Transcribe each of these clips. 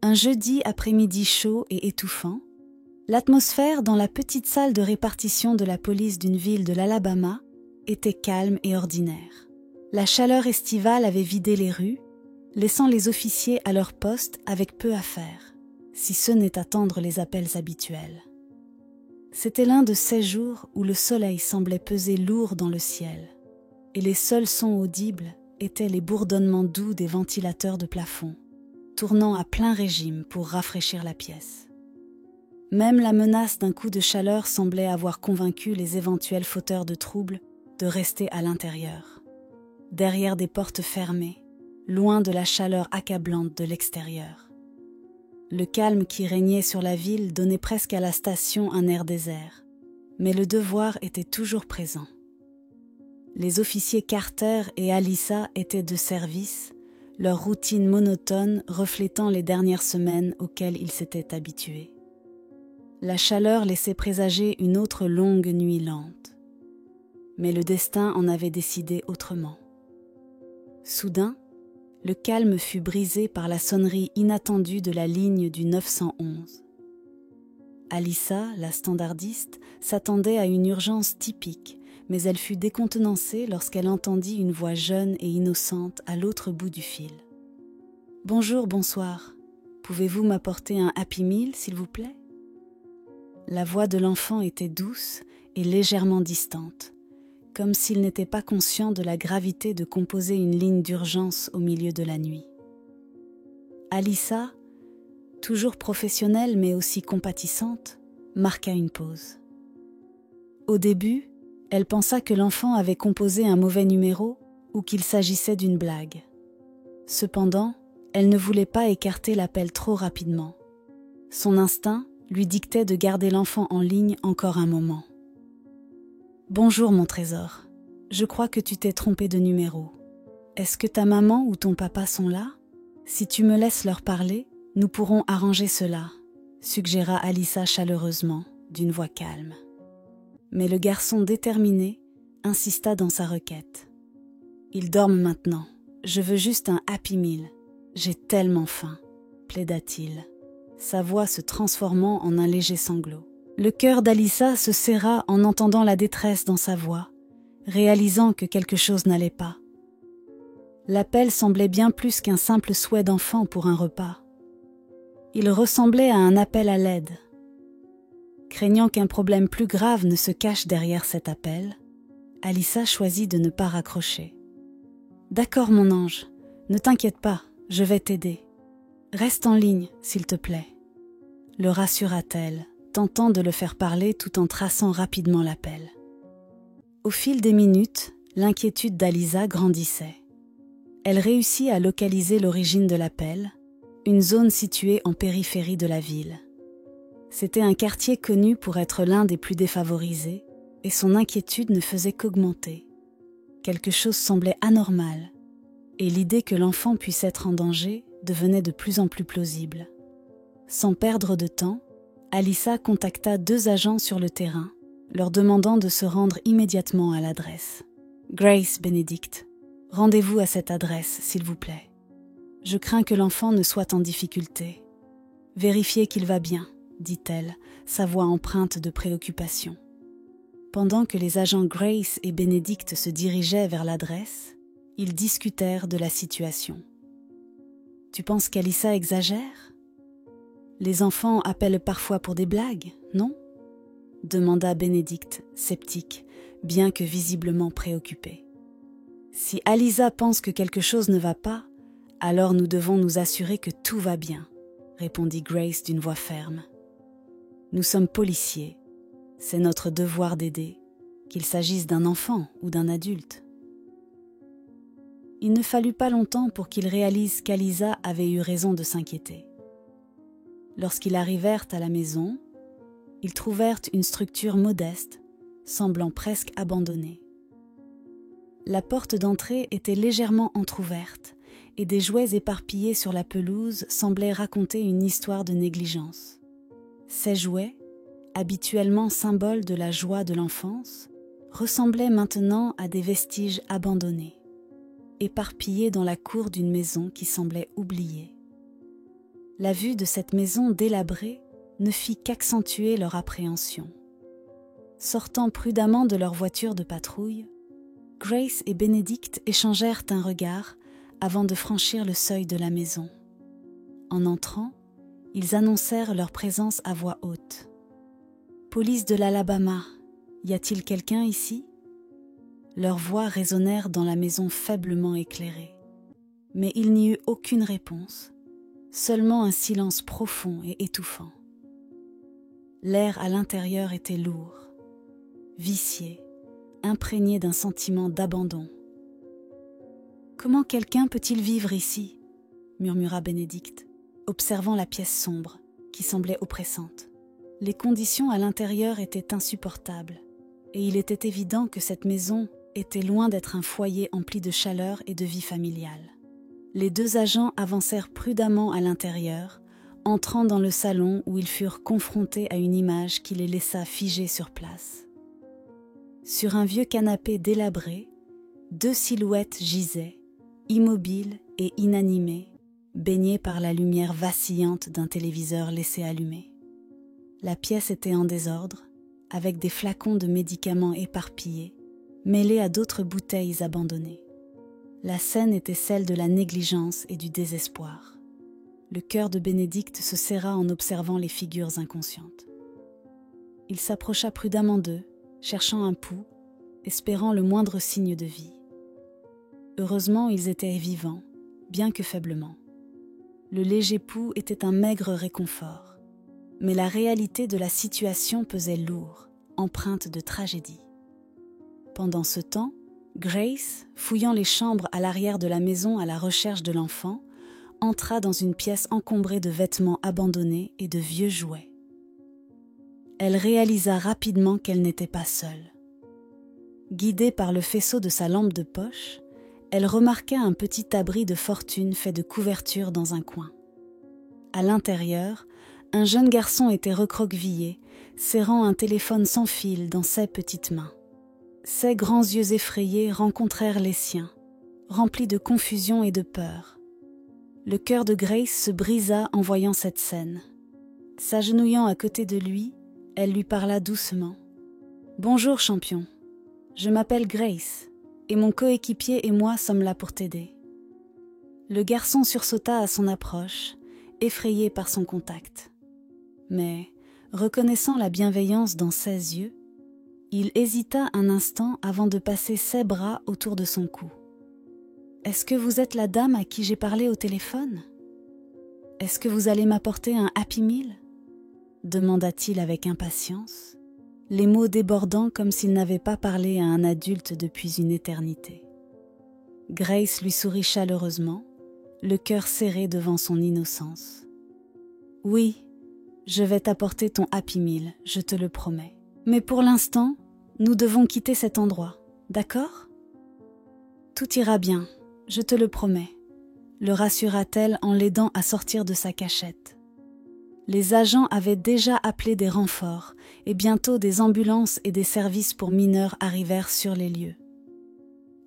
Un jeudi après-midi chaud et étouffant, l'atmosphère dans la petite salle de répartition de la police d'une ville de l'Alabama était calme et ordinaire. La chaleur estivale avait vidé les rues, laissant les officiers à leur poste avec peu à faire, si ce n'est attendre les appels habituels. C'était l'un de ces jours où le soleil semblait peser lourd dans le ciel, et les seuls sons audibles étaient les bourdonnements doux des ventilateurs de plafond, tournant à plein régime pour rafraîchir la pièce. Même la menace d'un coup de chaleur semblait avoir convaincu les éventuels fauteurs de troubles de rester à l'intérieur, derrière des portes fermées, loin de la chaleur accablante de l'extérieur. Le calme qui régnait sur la ville donnait presque à la station un air désert, mais le devoir était toujours présent. Les officiers Carter et Alyssa étaient de service, leur routine monotone reflétant les dernières semaines auxquelles ils s'étaient habitués. La chaleur laissait présager une autre longue nuit lente. Mais le destin en avait décidé autrement. Soudain, le calme fut brisé par la sonnerie inattendue de la ligne du 911. Alyssa, la standardiste, s'attendait à une urgence typique, mais elle fut décontenancée lorsqu'elle entendit une voix jeune et innocente à l'autre bout du fil. « Bonjour, bonsoir. Pouvez-vous m'apporter un Happy Meal, s'il vous plaît ?» La voix de l'enfant était douce et légèrement distante, comme s'il n'était pas conscient de la gravité de composer une ligne d'urgence au milieu de la nuit. Alyssa, toujours professionnelle mais aussi compatissante, marqua une pause. Au début, elle pensa que l'enfant avait composé un mauvais numéro ou qu'il s'agissait d'une blague. Cependant, elle ne voulait pas écarter l'appel trop rapidement. Son instinct lui dictait de garder l'enfant en ligne encore un moment. « Bonjour mon trésor, je crois que tu t'es trompé de numéro. Est-ce que ta maman ou ton papa sont là? Si tu me laisses leur parler, nous pourrons arranger cela, » suggéra Alyssa chaleureusement, d'une voix calme. Mais le garçon déterminé insista dans sa requête. « Ils dorment maintenant, je veux juste un Happy Meal. J'ai tellement faim, » plaida-t-il, sa voix se transformant en un léger sanglot. Le cœur d'Alyssa se serra en entendant la détresse dans sa voix, réalisant que quelque chose n'allait pas. L'appel semblait bien plus qu'un simple souhait d'enfant pour un repas. Il ressemblait à un appel à l'aide. Craignant qu'un problème plus grave ne se cache derrière cet appel, Alyssa choisit de ne pas raccrocher. « D'accord mon ange, ne t'inquiète pas, je vais t'aider. Reste en ligne, s'il te plaît. » le rassura-t-elle, tentant de le faire parler tout en traçant rapidement l'appel. Au fil des minutes, l'inquiétude d'Alyssa grandissait. Elle réussit à localiser l'origine de l'appel, une zone située en périphérie de la ville. C'était un quartier connu pour être l'un des plus défavorisés, et son inquiétude ne faisait qu'augmenter. Quelque chose semblait anormal, et l'idée que l'enfant puisse être en danger devenait de plus en plus plausible. Sans perdre de temps, Alyssa contacta 2 agents sur le terrain, leur demandant de se rendre immédiatement à l'adresse. « Grace Benedict, rendez-vous à cette adresse, s'il vous plaît. Je crains que l'enfant ne soit en difficulté. Vérifiez qu'il va bien, » dit-elle, sa voix empreinte de préoccupation. Pendant que les agents Grace et Benedict se dirigeaient vers l'adresse, ils discutèrent de la situation. « Tu penses qu'Alyssa exagère ? Les enfants appellent parfois pour des blagues, non ?» demanda Benedict, sceptique, bien que visiblement préoccupé. « Si Alyssa pense que quelque chose ne va pas, alors nous devons nous assurer que tout va bien, » répondit Grace d'une voix ferme. « Nous sommes policiers. C'est notre devoir d'aider, qu'il s'agisse d'un enfant ou d'un adulte. » Il ne fallut pas longtemps pour qu'ils réalisent qu'Alyssa avait eu raison de s'inquiéter. Lorsqu'ils arrivèrent à la maison, ils trouvèrent une structure modeste, semblant presque abandonnée. La porte d'entrée était légèrement entr'ouverte et des jouets éparpillés sur la pelouse semblaient raconter une histoire de négligence. Ces jouets, habituellement symboles de la joie de l'enfance, ressemblaient maintenant à des vestiges abandonnés, éparpillés dans la cour d'une maison qui semblait oubliée. La vue de cette maison délabrée ne fit qu'accentuer leur appréhension. Sortant prudemment de leur voiture de patrouille, Grace et Benedict échangèrent un regard avant de franchir le seuil de la maison. En entrant, ils annoncèrent leur présence à voix haute. « Police de l'Alabama, y a-t-il quelqu'un ici ?» Leurs voix résonnèrent dans la maison faiblement éclairée. Mais il n'y eut aucune réponse, seulement un silence profond et étouffant. L'air à l'intérieur était lourd, vicié, imprégné d'un sentiment d'abandon. « Comment quelqu'un peut-il vivre ici ?» murmura Benedict, observant la pièce sombre, qui semblait oppressante. Les conditions à l'intérieur étaient insupportables, et il était évident que cette maison était loin d'être un foyer empli de chaleur et de vie familiale. Les deux agents avancèrent prudemment à l'intérieur, entrant dans le salon où ils furent confrontés à une image qui les laissa figés sur place. Sur un vieux canapé délabré, deux silhouettes gisaient, immobiles et inanimées, baignées par la lumière vacillante d'un téléviseur laissé allumé. La pièce était en désordre, avec des flacons de médicaments éparpillés, mêlés à d'autres bouteilles abandonnées. La scène était celle de la négligence et du désespoir. Le cœur de Benedict se serra en observant les figures inconscientes. Il s'approcha prudemment d'eux, cherchant un pouls, espérant le moindre signe de vie. Heureusement, ils étaient vivants, bien que faiblement. Le léger pouls était un maigre réconfort, mais la réalité de la situation pesait lourd, empreinte de tragédie. Pendant ce temps, Grace, fouillant les chambres à l'arrière de la maison à la recherche de l'enfant, entra dans une pièce encombrée de vêtements abandonnés et de vieux jouets. Elle réalisa rapidement qu'elle n'était pas seule. Guidée par le faisceau de sa lampe de poche, elle remarqua un petit abri de fortune fait de couvertures dans un coin. À l'intérieur, un jeune garçon était recroquevillé, serrant un téléphone sans fil dans ses petites mains. Ses grands yeux effrayés rencontrèrent les siens, remplis de confusion et de peur. Le cœur de Grace se brisa en voyant cette scène. S'agenouillant à côté de lui, elle lui parla doucement. « Bonjour, champion. Je m'appelle Grace, et mon coéquipier et moi sommes là pour t'aider. » Le garçon sursauta à son approche, effrayé par son contact. Mais, reconnaissant la bienveillance dans ses yeux, il hésita un instant avant de passer ses bras autour de son cou. « Est-ce que vous êtes la dame à qui j'ai parlé au téléphone ? Est-ce que vous allez m'apporter un Happy Meal ?» demanda-t-il avec impatience, les mots débordant comme s'il n'avait pas parlé à un adulte depuis une éternité. Grace lui sourit chaleureusement, le cœur serré devant son innocence. « Oui, je vais t'apporter ton Happy Meal, je te le promets. Mais pour l'instant, nous devons quitter cet endroit, d'accord ? » « Tout ira bien, je te le promets, » le rassura-t-elle en l'aidant à sortir de sa cachette. Les agents avaient déjà appelé des renforts et bientôt des ambulances et des services pour mineurs arrivèrent sur les lieux.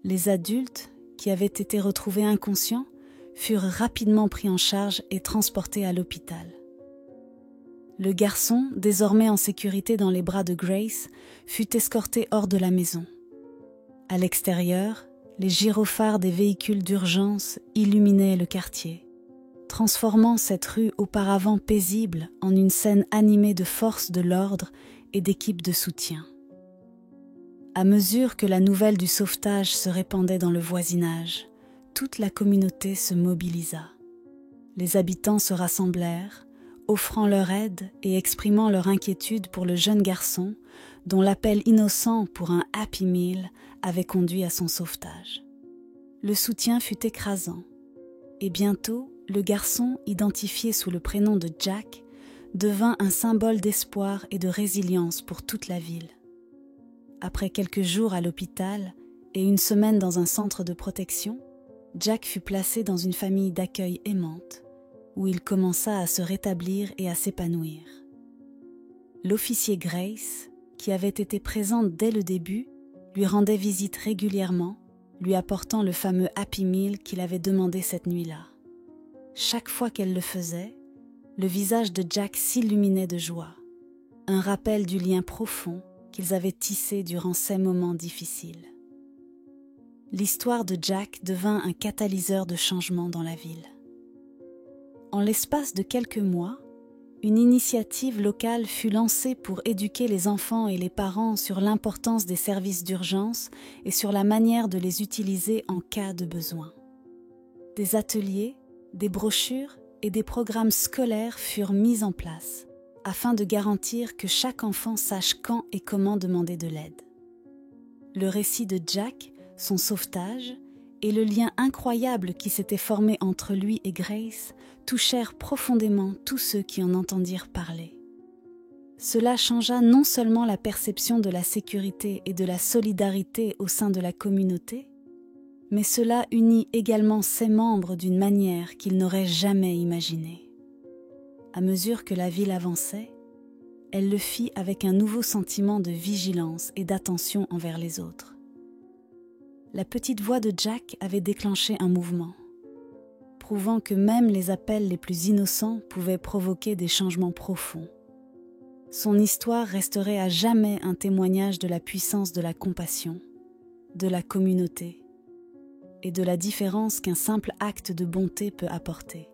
Les adultes, qui avaient été retrouvés inconscients, furent rapidement pris en charge et transportés à l'hôpital. Le garçon, désormais en sécurité dans les bras de Grace, fut escorté hors de la maison. À l'extérieur, les gyrophares des véhicules d'urgence illuminaient le quartier, transformant cette rue auparavant paisible en une scène animée de forces de l'ordre et d'équipes de soutien. À mesure que la nouvelle du sauvetage se répandait dans le voisinage, toute la communauté se mobilisa. Les habitants se rassemblèrent, offrant leur aide et exprimant leur inquiétude pour le jeune garçon dont l'appel innocent pour un Happy Meal avait conduit à son sauvetage. Le soutien fut écrasant, et bientôt, le garçon, identifié sous le prénom de Jack, devint un symbole d'espoir et de résilience pour toute la ville. Après quelques jours à l'hôpital et une semaine dans un centre de protection, Jack fut placé dans une famille d'accueil aimante, où il commença à se rétablir et à s'épanouir. L'officier Grace, qui avait été présente dès le début, lui rendait visite régulièrement, lui apportant le fameux Happy Meal qu'il avait demandé cette nuit-là. Chaque fois qu'elle le faisait, le visage de Jack s'illuminait de joie, un rappel du lien profond qu'ils avaient tissé durant ces moments difficiles. L'histoire de Jack devint un catalyseur de changement dans la ville. En l'espace de quelques mois, une initiative locale fut lancée pour éduquer les enfants et les parents sur l'importance des services d'urgence et sur la manière de les utiliser en cas de besoin. Des ateliers, des brochures et des programmes scolaires furent mis en place afin de garantir que chaque enfant sache quand et comment demander de l'aide. Le récit de Jack, son sauvetage et le lien incroyable qui s'était formé entre lui et Grace touchèrent profondément tous ceux qui en entendirent parler. Cela changea non seulement la perception de la sécurité et de la solidarité au sein de la communauté, mais cela unit également ses membres d'une manière qu'ils n'auraient jamais imaginée. À mesure que la ville avançait, elle le fit avec un nouveau sentiment de vigilance et d'attention envers les autres. La petite voix de Jack avait déclenché un mouvement, prouvant que même les appels les plus innocents pouvaient provoquer des changements profonds. Son histoire resterait à jamais un témoignage de la puissance de la compassion, de la communauté et de la différence qu'un simple acte de bonté peut apporter.